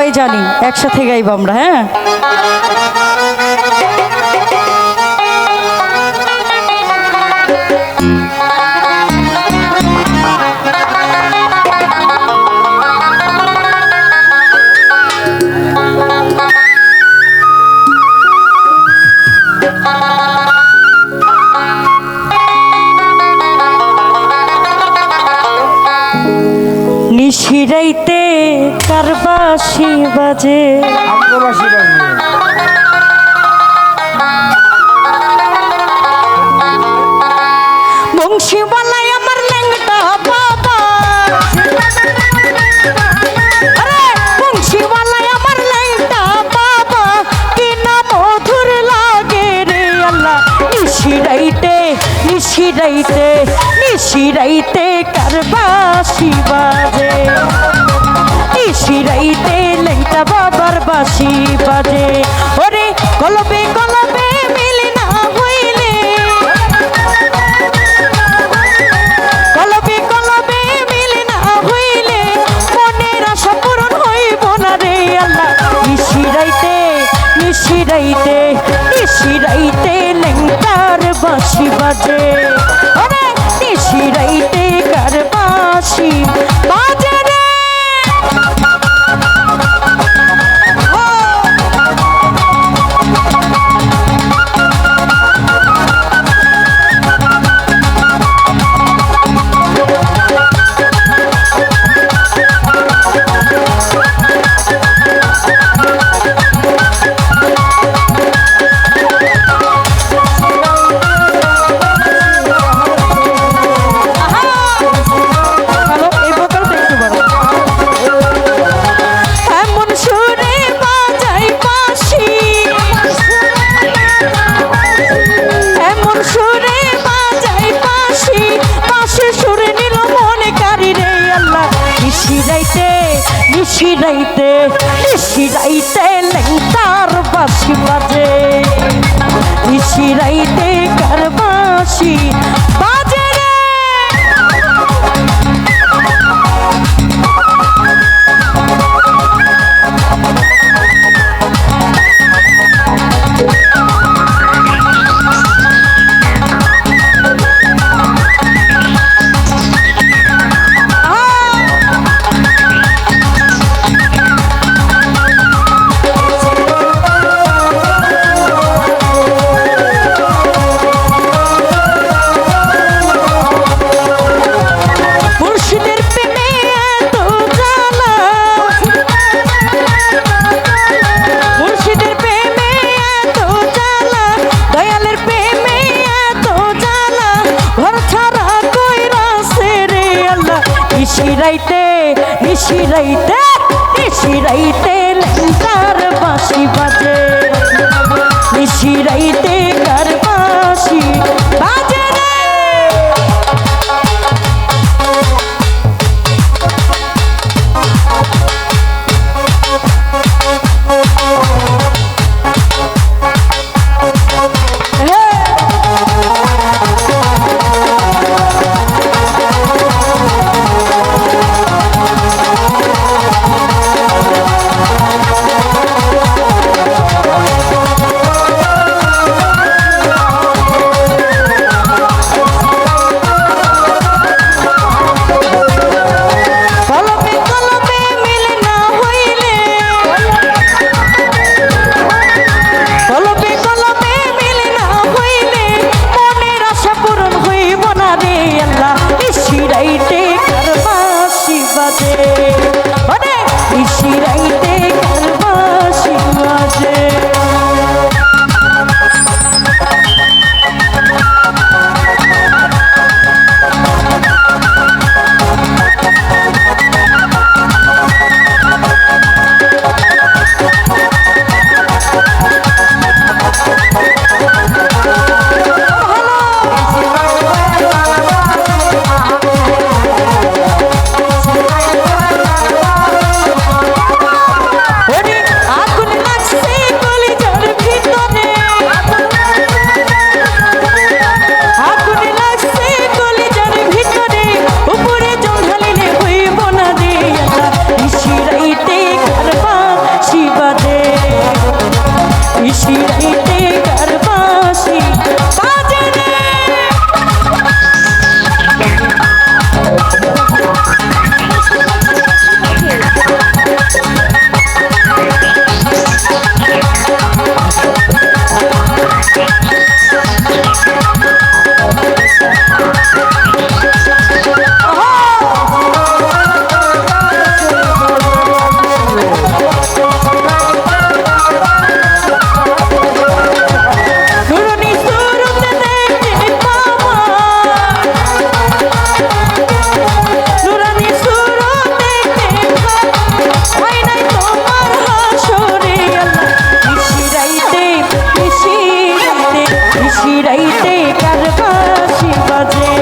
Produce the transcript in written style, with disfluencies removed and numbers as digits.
সবাই জানি, একসাথে গাইব আমরা। হ্যাঁ, নিশিরাইতে কারবাসি বাজে, আঙ্গবাসী বাজে। বংশীওয়ালাই আমার ল্যাংটা বাবা, আরে বংশীওয়ালাই আমার ল্যাংটা বাবা, কি না মধুর লাগে রে আল্লাহ। নিশিরাইতে নিশিরাইতে নিশিরাইতে কারবাসি বাজে, নিশিরাইতে ল্যাংটা বাবার বাঁশি বাজে। ওরে কলবে কলবে মিলে না হইলে, কলবে কলবে মিলে না হইলে মনের আশা পূরণ হইব না রে আল্লাহ। নিশিরাইতে নিশিরাইতে নিশিরাইতে ল্যাংটার বাঁশি বাজে, ওরে নিশিরাইতে কার বাঁশি বাজে রে। নিশিরাইতে নিশিরাইতে ল্যাংটার বাঁশি বাজে, নিশিরাইতে কার বাঁশি বাজে রে। নিশিরাইতে নিশিরাইতে নিশিরাইতে ল্যাংটার বাঁশি বাজে, নিশিরাইতে কার বাঁশি বাজে রে। নিশিরাইতে কার বাঁশি বাজে